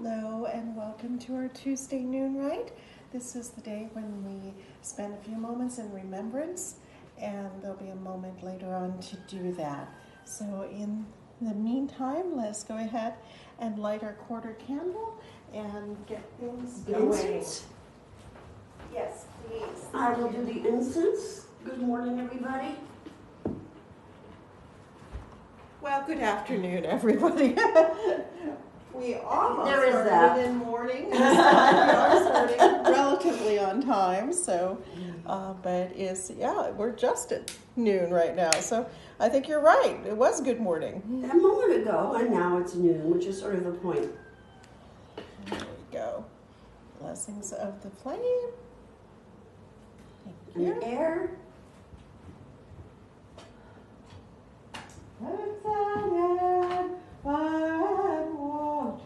Hello and welcome to our Tuesday noon rite. This is the day when we spend a few moments in remembrance, and there'll be a moment later on to do that. So in the meantime, let's go ahead and light our quarter candle and get things going. Incense? Yes, please. I will do the incense. Good morning, everybody. Well, good afternoon, everybody. We almost There is started that. in morning. We are starting relatively on time, so, we're just at noon right now. So I think you're right. It was good morning. A moment ago, and now it's noon, which is sort of the point. There we go. Blessings of the flame. Thank And you. the air. Fire and water,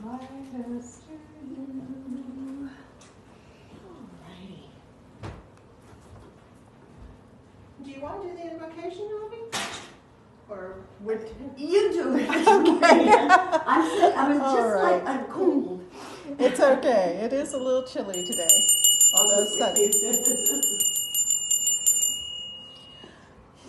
find us to you. Alrighty. Do you want to do the invocation, Robbie? Or would You do it. Okay. I was All just right. like, I'm cold. It's okay. It is a little chilly today, although sunny.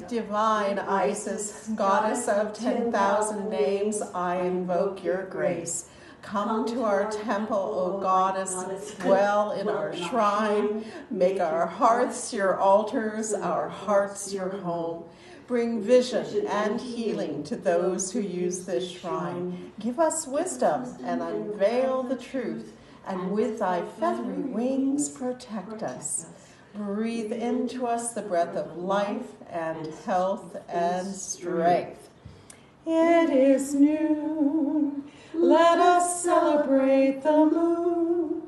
Divine Isis, goddess of 10,000 names, I invoke your grace. Come to our temple, O goddess, dwell in our shrine. Make our hearths your altars, our hearts your home. Bring vision and healing to those who use this shrine. Give us wisdom and unveil the truth, and with thy feathery wings protect us. Breathe into us the breath of life and health and strength. It is noon. Let us celebrate the moon.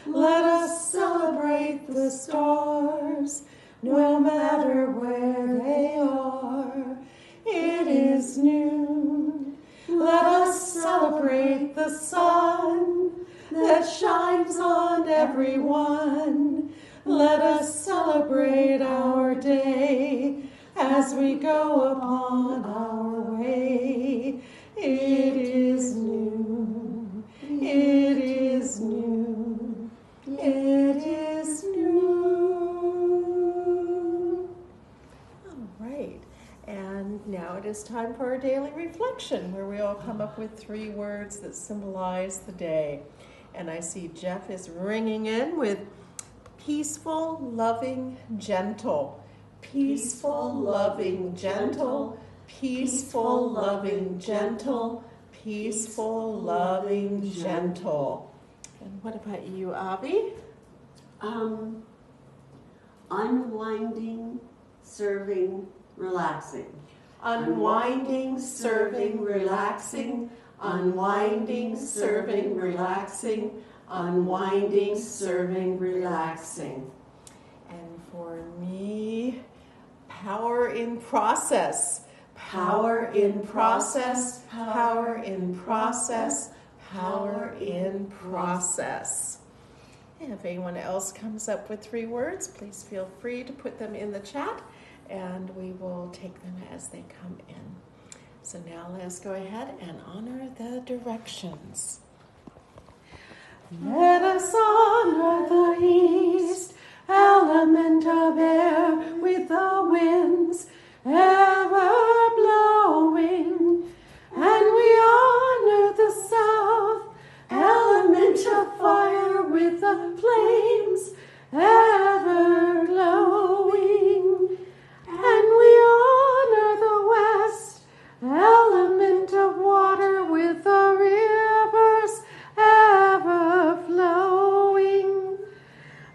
Let us celebrate the stars, no matter where they are. It is noon. Let us celebrate the sun that shines on everyone. Let us celebrate our day as we go upon our way. It is noon. It is noon. It is noon. All right. And now it is time for our daily reflection, where we all come up with 3 words that symbolize the day. And I see Jeff is ringing in with peaceful, loving, gentle. Peaceful, loving, gentle. Peaceful, loving, gentle. Peaceful, loving, gentle. And what about you, Avi? Unwinding, serving, relaxing. Unwinding, serving, relaxing. Unwinding, serving, relaxing. Unwinding, serving, relaxing. And for me, power in process. Power in process. Power in process. Power in process. And if anyone else comes up with 3 words, please feel free to put them in the chat, and we will take them as they come in. So now let's go ahead and honor the directions. Let us honor the east, element of air, with the winds ever blowing. And we honor the south, element of fire, with the flames ever glowing. And we honor the west, element of water, with the rivers ever flowing.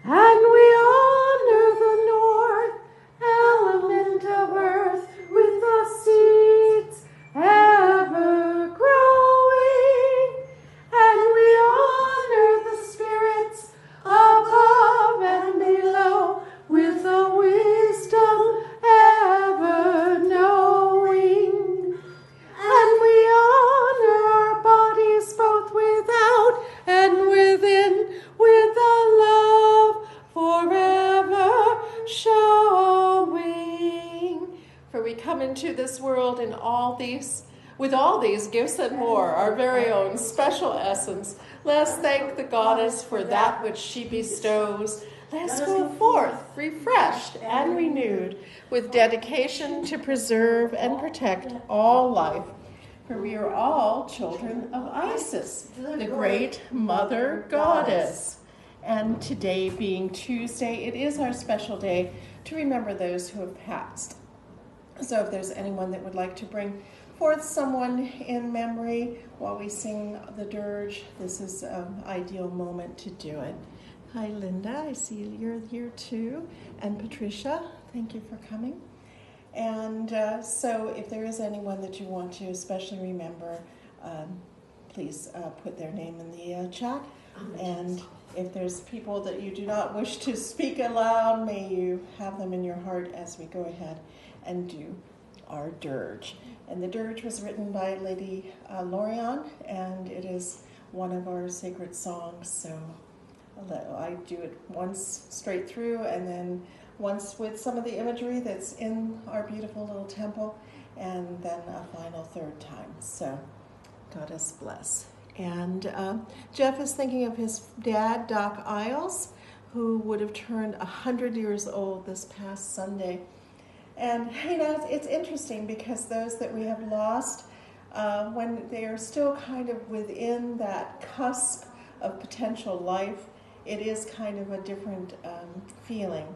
And we honor the north, element of earth, with the seeds ever growing. And we honor the spirits above and below, with the wisdom ever knowing. And we honor our bodies both without and within, with the love forever showing. For we come into this world in all these With all these gifts and more, our very own special essence, let us thank the goddess for that which she bestows. Let us go forth, refreshed and renewed, with dedication to preserve and protect all life. For we are all children of Isis, the great mother goddess. And today being Tuesday, it is our special day to remember those who have passed. So if there's anyone that would like to bring forth someone in memory while we sing the dirge, this is an ideal moment to do it. Hi, Linda. I see you're here too. And Patricia, thank you for coming. And so if there is anyone that you want to especially remember, please put their name in the chat. And if there's people that you do not wish to speak aloud, may you have them in your heart as we go ahead and do our dirge. And the dirge was written by Lady Lorian, and it is one of our sacred songs. So I do it once straight through, and then once with some of the imagery that's in our beautiful little temple, and then a final third time. So Goddess bless. And Jeff is thinking of his dad, Doc Isles, who would have turned 100 years old this past Sunday. And, you know, it's interesting because those that we have lost, when they are still kind of within that cusp of potential life, it is kind of a different feeling.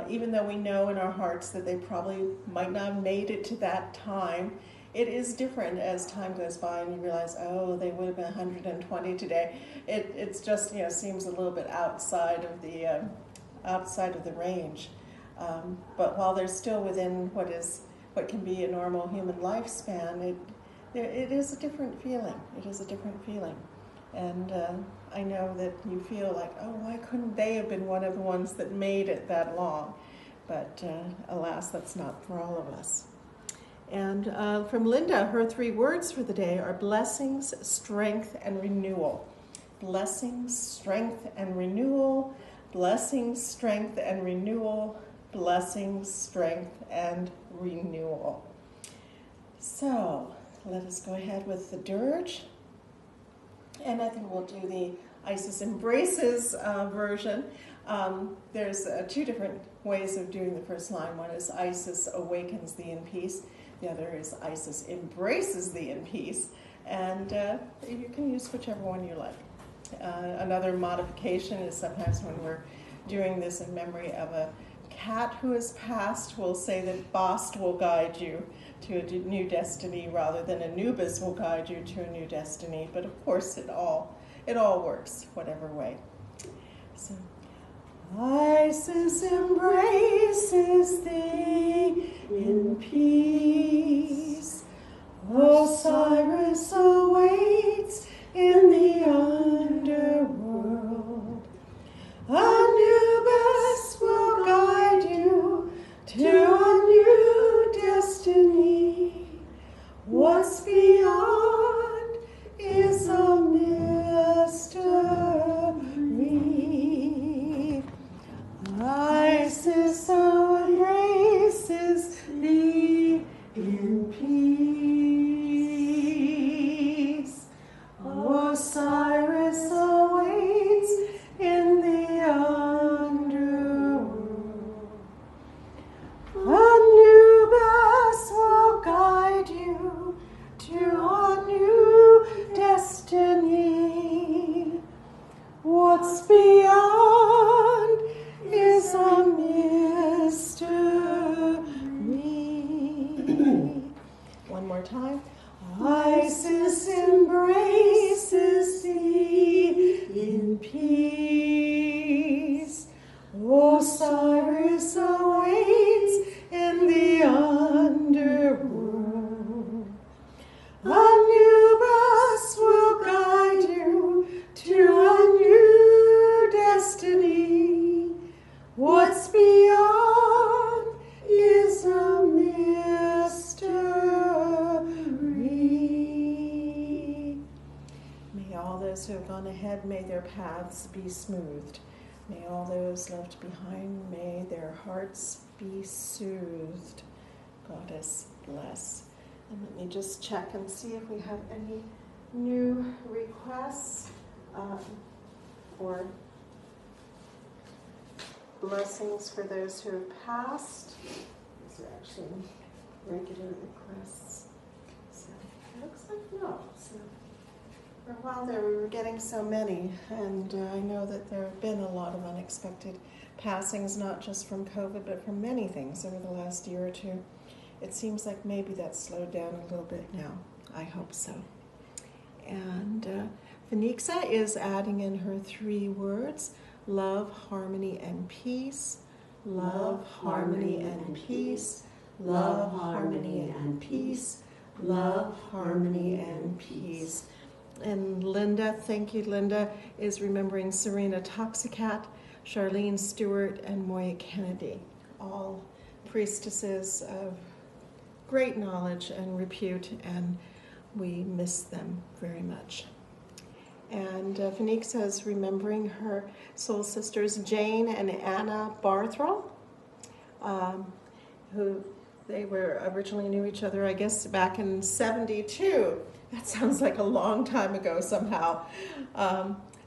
Even though we know in our hearts that they probably might not have made it to that time, it is different as time goes by and you realize, oh, they would have been 120 today. It's just, you know, seems a little bit outside of the range. But while they're still within what can be a normal human lifespan, it is a different feeling. It is a different feeling. And I know that you feel like, oh, why couldn't they have been one of the ones that made it that long? But alas, that's not for all of us. And from Linda, her 3 words for the day are blessings, strength, and renewal. Blessings, strength, and renewal. Blessings, strength, and renewal. Blessings, strength, and renewal. So let us go ahead with the dirge. And I think we'll do the Isis Embraces version. There's 2 different ways of doing the first line. One is Isis awakens thee in peace. The other is Isis embraces thee in peace. And you can use whichever one you like. Another modification is sometimes when we're doing this in memory of a cat who has passed, we'll say that Bast will guide you to a new destiny rather than Anubis will guide you to a new destiny. But of course it all works, whatever way. So, Isis embraces thee in peace. Osiris awaits in the underworld. Anubis will guide you to a new destiny. What's beyond is a mystery. Isis embraces thee in peace. Osiris awaits in the underworld. Anubis will guide you to a new destiny. What's beyond is a mystery. One more time. Isis embraces thee in peace. Osiris awaits in the underworld. Anubis will guide you to a new destiny. What's beyond is a mystery. May all those who have gone ahead, may their paths be smoothed. May all those left behind, may their hearts be soothed. Goddess bless. And let me just check and see if we have any new requests or blessings for those who have passed. These are actually regular requests. So it looks like no. So for a while there we were getting so many, and I know that there have been a lot of unexpected passings, not just from COVID, but from many things over the last year or two. It seems like maybe that's slowed down a little bit now. I hope so. And Fenixa is adding in her 3 words: love, harmony, and peace. Love, harmony, and peace. Love, harmony, and peace. Love, harmony, and peace. And Linda, thank you, Linda, is remembering Serena Toxicat, Charlene Stewart, and Moya Kennedy, all priestesses of great knowledge and repute, and we miss them very much. And Fenixa is remembering her soul sisters Jane and Anna Barthel, who they were originally knew each other, I guess, back in 72. That sounds like a long time ago somehow.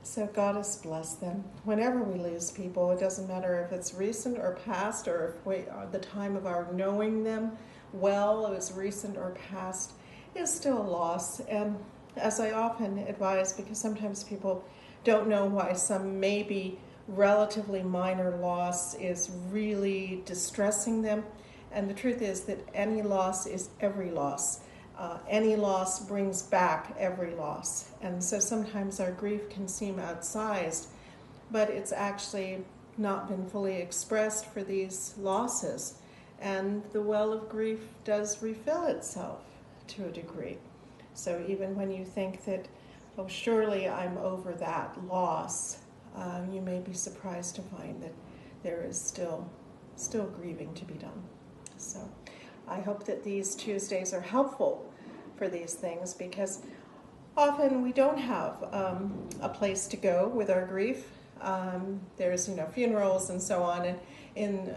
So Goddess bless them. Whenever we lose people, it doesn't matter if it's recent or past, or if the time of our knowing them well is recent or past, is still a loss. And as I often advise, because sometimes people don't know why some maybe relatively minor loss is really distressing them. And the truth is that any loss is every loss. Any loss brings back every loss. And so sometimes our grief can seem outsized, but it's actually not been fully expressed for these losses. And the well of grief does refill itself to a degree. So even when you think that, oh, surely I'm over that loss, you may be surprised to find that there is still grieving to be done. So I hope that these Tuesdays are helpful for these things, because often we don't have a place to go with our grief. There's, funerals and so on, and in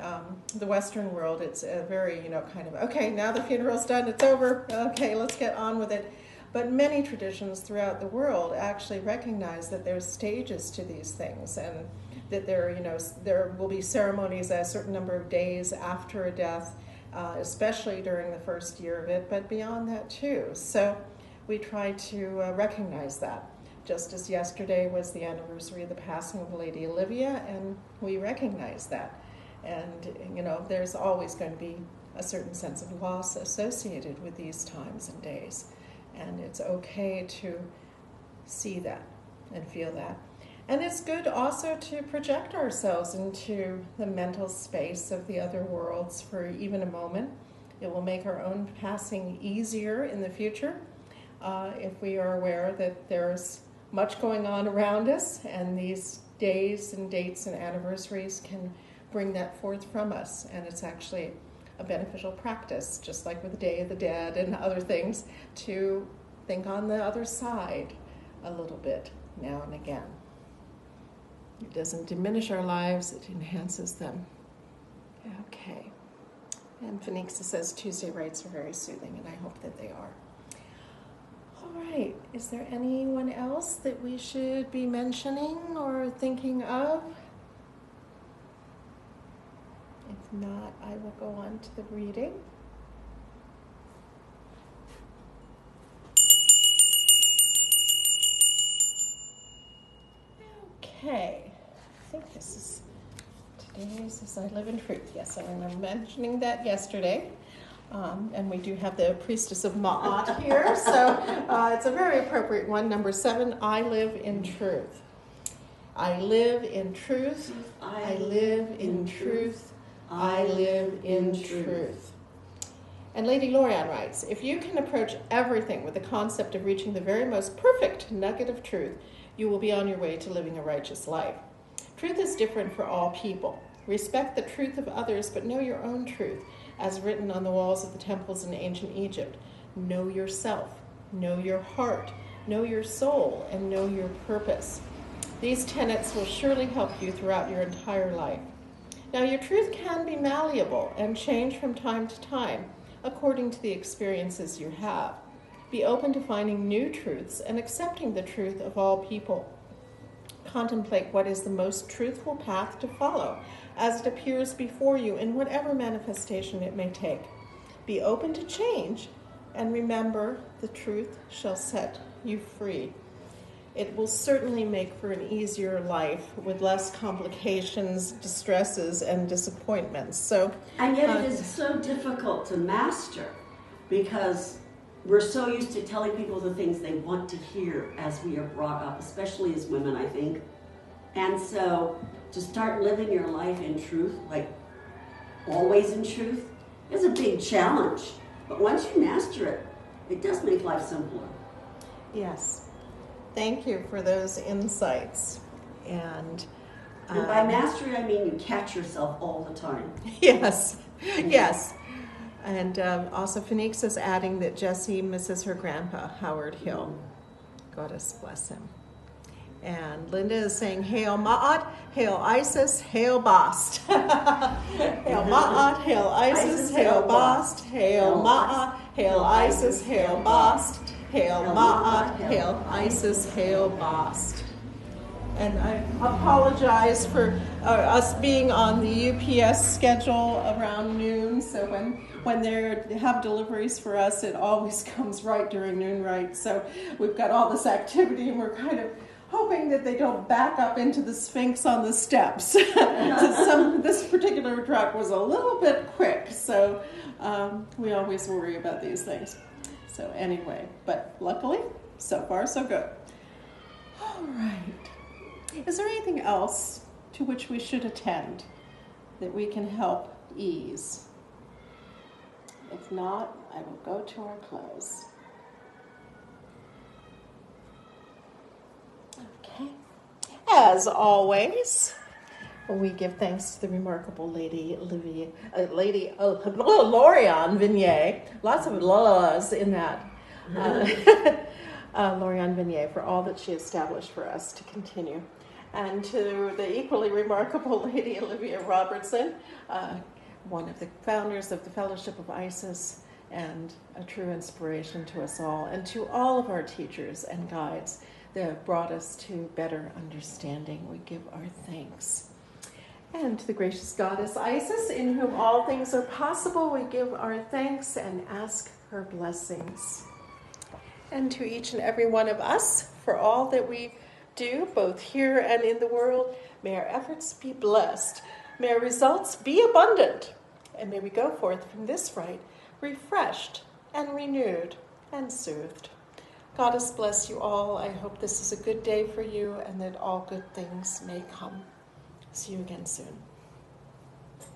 the Western world, it's a very, kind of, okay, now the funeral's done, it's over, okay, let's get on with it. But many traditions throughout the world actually recognize that there's stages to these things, and that there will be ceremonies a certain number of days after a death, especially during the first year of it, but beyond that too. So we try to recognize that. Just as yesterday was the anniversary of the passing of Lady Olivia, and we recognize that. And, there's always going to be a certain sense of loss associated with these times and days. And it's okay to see that and feel that. And it's good also to project ourselves into the mental space of the other worlds for even a moment. It will make our own passing easier in the future if we are aware that there's much going on around us, and these days and dates and anniversaries can bring that forth from us. And it's actually a beneficial practice, just like with the Day of the Dead and other things, to think on the other side a little bit now and again. It doesn't diminish our lives, it enhances them. Okay. And Fenixa says Tuesday rites are very soothing, and I hope that they are. All right. Is there anyone else that we should be mentioning or thinking of? If not, I will go on to the reading. Okay. I think this is today's as I Live in Truth. Yes, I remember mentioning that yesterday. And we do have the Priestess of Ma'at here, so it's a very appropriate one. Number 7, I live in truth. I live in truth. I live in truth. I live in truth. And Lady Lorianne writes, if you can approach everything with the concept of reaching the very most perfect nugget of truth, you will be on your way to living a righteous life. Truth is different for all people. Respect the truth of others, but know your own truth, as written on the walls of the temples in ancient Egypt. Know yourself, know your heart, know your soul, and know your purpose. These tenets will surely help you throughout your entire life. Now, your truth can be malleable and change from time to time, according to the experiences you have. Be open to finding new truths and accepting the truth of all people. Contemplate what is the most truthful path to follow as it appears before you in whatever manifestation it may take. Be open to change and remember the truth shall set you free. It will certainly make for an easier life with less complications, distresses, and disappointments. And yet it is so difficult to master because we're so used to telling people the things they want to hear as we are brought up, especially as women, I think. And so to start living your life in truth, like always in truth, is a big challenge. But once you master it, it does make life simpler. Yes. Thank you for those insights. And by mastery, I mean you catch yourself all the time. Yes, yes. And also Phoenix is adding that Jessie misses her grandpa, Howard Hill. Goddess bless him. And Linda is saying, Hail Ma'at, Hail Isis, Hail Bast. Hail Ma'at, Hail Isis, Hail Bast. Hail Ma'at, Hail Isis, Hail Bast. Hail Ma'at, Hail Isis, Hail Bast. And I apologize for us being on the UPS schedule around noon. So when they have deliveries for us, it always comes right during noon, right? So we've got all this activity and we're kind of hoping that they don't back up into the Sphinx on the steps. This particular truck was a little bit quick, so we always worry about these things. So anyway, but luckily, so far so good. All right. Is there anything else to which we should attend that we can help ease? If not, I will go to our close. Okay. As always, we give thanks to the remarkable Lady Lorianne Vignier. Lots of laws in that. Lorianne Vignier for all that she established for us to continue. And to the equally remarkable Lady Olivia Robertson, one of the founders of the Fellowship of Isis and a true inspiration to us all, and to all of our teachers and guides that have brought us to better understanding. We give our thanks. And to the gracious goddess Isis, in whom all things are possible, we give our thanks and ask her blessings. And to each and every one of us, for all that we do, both here and in the world, may our efforts be blessed. May our results be abundant. And may we go forth from this rite refreshed and renewed and soothed. Goddess bless you all. I hope this is a good day for you and that all good things may come. See you again soon.